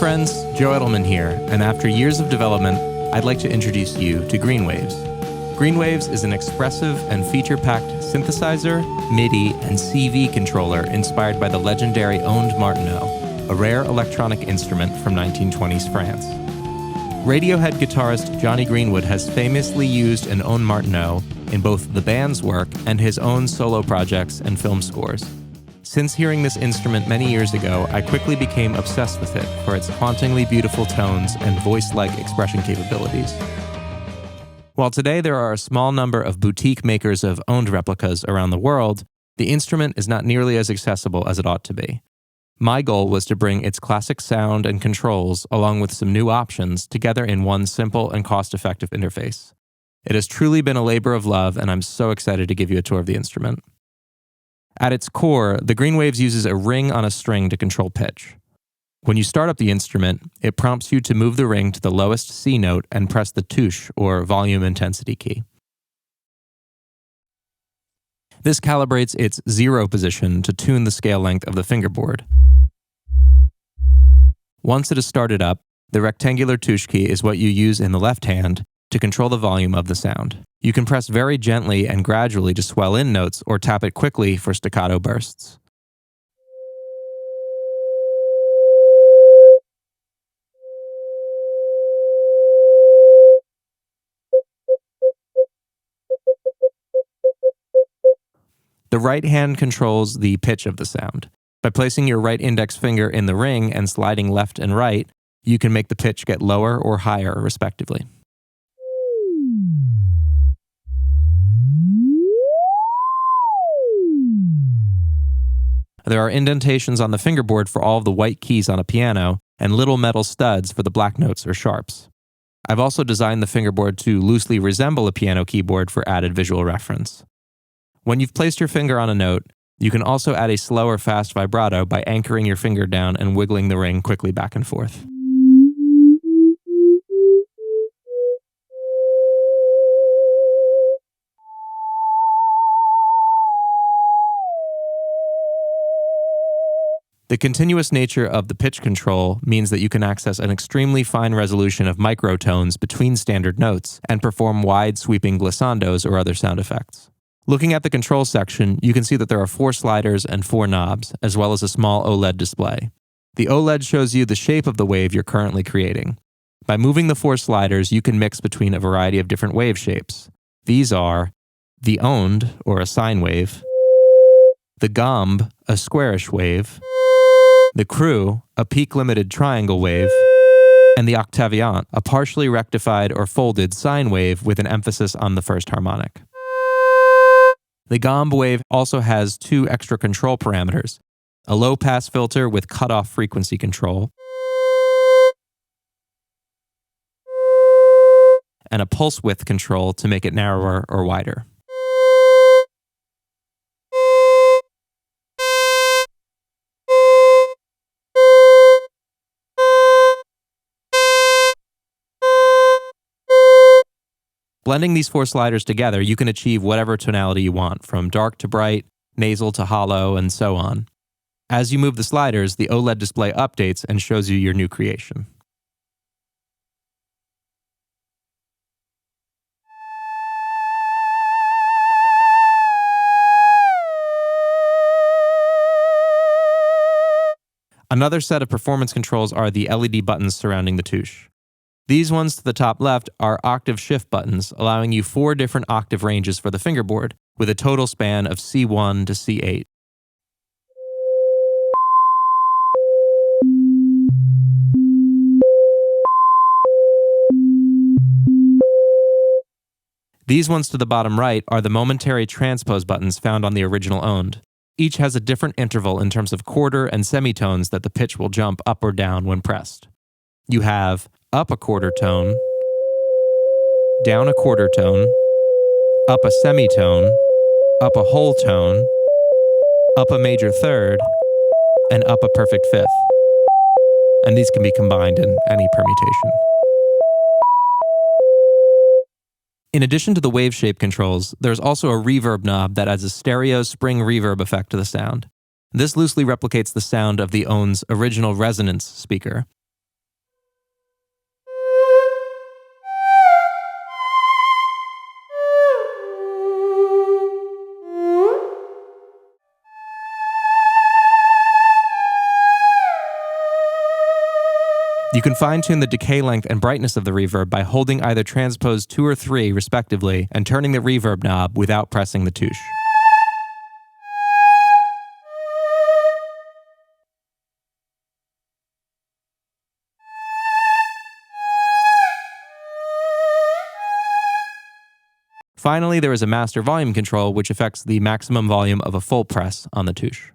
friends, Joe Edelman here, and after years of development, I'd like to introduce you to GreenWaves. GreenWaves is an expressive and feature-packed synthesizer, MIDI, and CV controller inspired by the legendary Ondes Martenot, a rare electronic instrument from 1920s France. Radiohead guitarist Johnny Greenwood has famously used an Ondes Martenot in both the band's work and his own solo projects and film scores. Since hearing this instrument many years ago, I quickly became obsessed with it for its hauntingly beautiful tones and voice-like expression capabilities. While today there are a small number of boutique makers of owned replicas around the world, the instrument is not nearly as accessible as it ought to be. My goal was to bring its classic sound and controls, along with some new options, together in one simple and cost-effective interface. It has truly been a labor of love, and I'm so excited to give you a tour of the instrument. At its core, the GreenWaves uses a ring on a string to control pitch. When you start up the instrument, it prompts you to move the ring to the lowest C note and press the touche, or volume intensity key. This calibrates its 0 position to tune the scale length of the fingerboard. Once it is started up, the rectangular touche key is what you use in the left hand to control the volume of the sound. You can press very gently and gradually to swell in notes or tap it quickly for staccato bursts. The right hand controls the pitch of the sound. By placing your right index finger in the ring and sliding left and right, you can make the pitch get lower or higher, respectively. There are indentations on the fingerboard for all of the white keys on a piano, and little metal studs for the black notes or sharps. I've also designed the fingerboard to loosely resemble a piano keyboard for added visual reference. When you've placed your finger on a note, you can also add a slow or fast vibrato by anchoring your finger down and wiggling the ring quickly back and forth. The continuous nature of the pitch control means that you can access an extremely fine resolution of microtones between standard notes and perform wide sweeping glissandos or other sound effects. Looking at the control section, you can see that there are 4 sliders and 4 knobs, as well as a small OLED display. The OLED shows you the shape of the wave you're currently creating. By moving the 4 sliders, you can mix between a variety of different wave shapes. These are the Onde, or a sine wave, the Gambe, a squarish wave, the Crew, a peak-limited triangle wave, and the Octavient, a partially rectified or folded sine wave with an emphasis on the first harmonic. The Gambe wave also has 2 extra control parameters, a low-pass filter with cutoff frequency control, and a pulse width control to make it narrower or wider. Blending these 4 sliders together, you can achieve whatever tonality you want, from dark to bright, nasal to hollow, and so on. As you move the sliders, the OLED display updates and shows you your new creation. Another set of performance controls are the LED buttons surrounding the touche. These ones to the top left are octave shift buttons, allowing you 4 different octave ranges for the fingerboard, with a total span of C1 to C8. These ones to the bottom right are the momentary transpose buttons found on the original Onde. Each has a different interval in terms of quarter and semitones that the pitch will jump up or down when pressed. You have up a quarter tone, down a quarter tone, up a semitone, up a whole tone, up a major third, and up a perfect fifth. And these can be combined in any permutation. In addition to the wave shape controls, there's also a reverb knob that adds a stereo spring reverb effect to the sound. This loosely replicates the sound of the Ondes' original resonance speaker. You can fine-tune the decay length and brightness of the reverb by holding either transpose 2 or 3 respectively and turning the reverb knob without pressing the touche. Finally, there is a master volume control, which affects the maximum volume of a full press on the touche.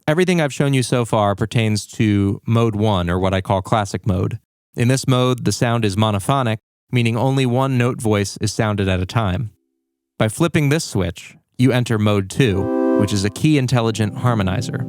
Everything I've shown you so far pertains to mode 1, or what I call classic mode. In this mode, the sound is monophonic, meaning only one note voice is sounded at a time. By flipping this switch, you enter mode 2, which is a key intelligent harmonizer.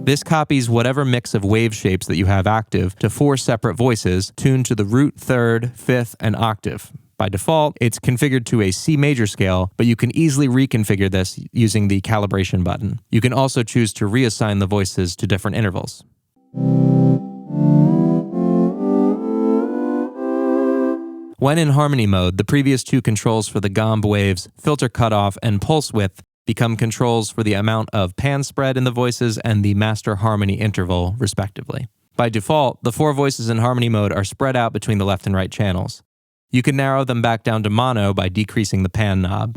This copies whatever mix of wave shapes that you have active to 4 separate voices tuned to the root, third, fifth, and octave. By default, it's configured to a C major scale, but you can easily reconfigure this using the calibration button. You can also choose to reassign the voices to different intervals. When in harmony mode, the previous 2 controls for the gomb waves, filter cutoff, and pulse width become controls for the amount of pan spread in the voices and the master harmony interval, respectively. By default, the 4 voices in harmony mode are spread out between the left and right channels. You can narrow them back down to mono by decreasing the pan knob.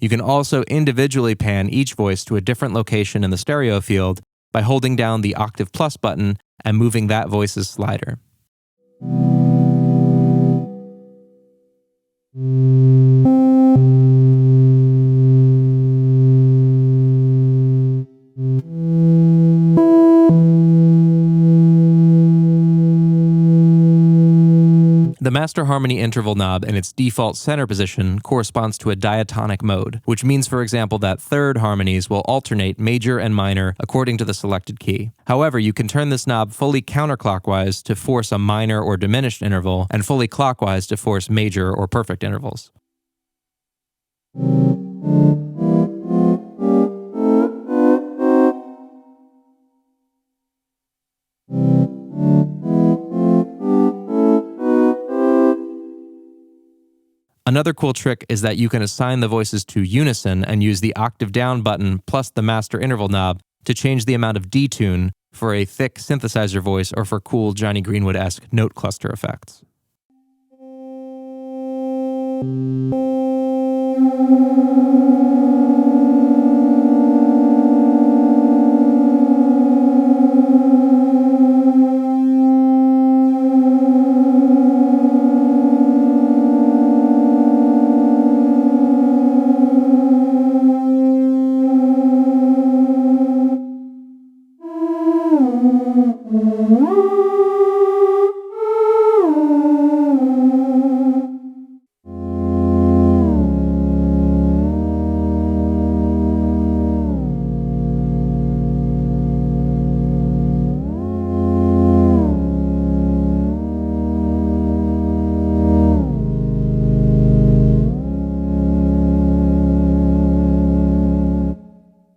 You can also individually pan each voice to a different location in the stereo field by holding down the octave plus button and moving that voice's slider. The master harmony interval knob in its default center position corresponds to a diatonic mode, which means, for example, that third harmonies will alternate major and minor according to the selected key. However, you can turn this knob fully counterclockwise to force a minor or diminished interval, and fully clockwise to force major or perfect intervals. Another cool trick is that you can assign the voices to unison and use the octave down button plus the master interval knob to change the amount of detune for a thick synthesizer voice or for cool Johnny Greenwood-esque note cluster effects.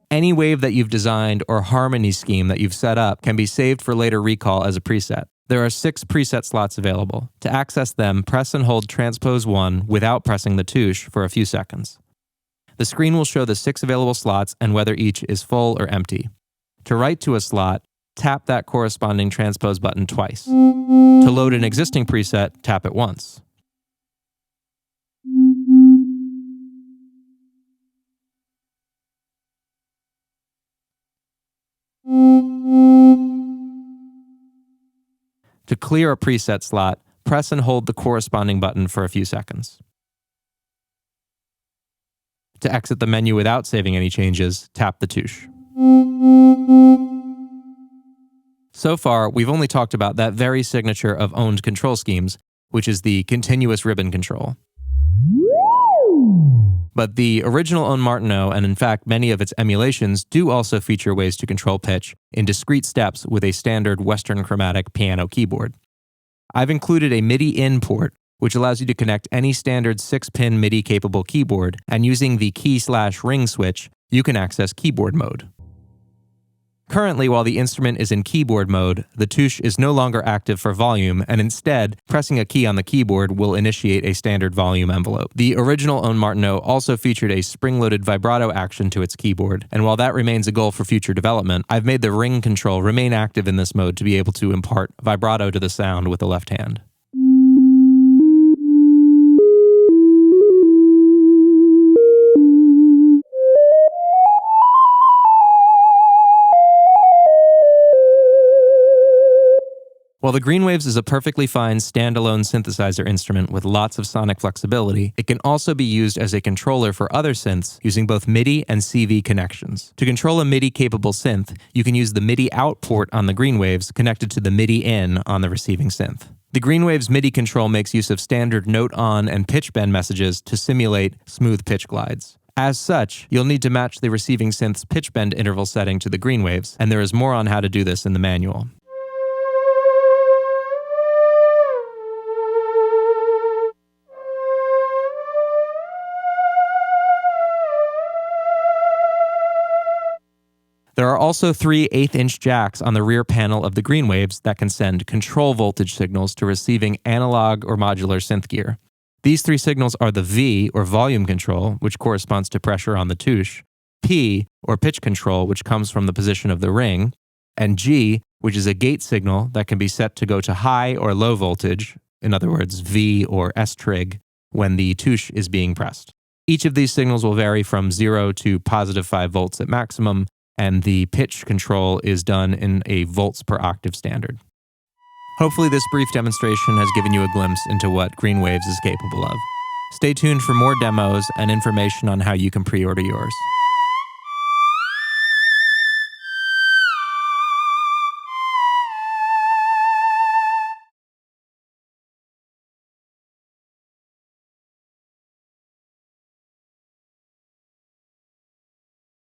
Any wave that you've designed or harmony scheme that you've set up can be saved for later recall as a preset. There are 6 preset slots available. To access them, press and hold transpose 1 without pressing the touche for a few seconds. The screen will show the 6 available slots and whether each is full or empty. To write to a slot, tap that corresponding transpose button twice. To load an existing preset, tap it once. To clear a preset slot, press and hold the corresponding button for a few seconds. To exit the menu without saving any changes, tap the touche. So far, we've only talked about that very signature of owned control schemes, which is the continuous ribbon control. But the original Ondes Martenot, and in fact many of its emulations, do also feature ways to control pitch in discrete steps with a standard Western chromatic piano keyboard. I've included a MIDI in port, which allows you to connect any standard 6-pin MIDI-capable keyboard, and using the key/ring switch, you can access keyboard mode. Currently, while the instrument is in keyboard mode, the touche is no longer active for volume, and instead, pressing a key on the keyboard will initiate a standard volume envelope. The original Ondes Martenot also featured a spring-loaded vibrato action to its keyboard, and while that remains a goal for future development, I've made the ring control remain active in this mode to be able to impart vibrato to the sound with the left hand. While the GreenWaves is a perfectly fine standalone synthesizer instrument with lots of sonic flexibility, it can also be used as a controller for other synths using both MIDI and CV connections. To control a MIDI-capable synth, you can use the MIDI out port on the GreenWaves connected to the MIDI in on the receiving synth. The GreenWaves MIDI control makes use of standard note on and pitch bend messages to simulate smooth pitch glides. As such, you'll need to match the receiving synth's pitch bend interval setting to the GreenWaves, and there is more on how to do this in the manual. There are also 3 1/8-inch jacks on the rear panel of the GreenWaves that can send control voltage signals to receiving analog or modular synth gear. These 3 signals are the V, or volume control, which corresponds to pressure on the touche, P, or pitch control, which comes from the position of the ring, and G, which is a gate signal that can be set to go to high or low voltage, in other words, V or S trig, when the touche is being pressed. Each of these signals will vary from 0 to positive 5 volts at maximum, and the pitch control is done in a volts per octave standard. Hopefully this brief demonstration has given you a glimpse into what GreenWaves is capable of. Stay tuned for more demos and information on how you can pre-order yours.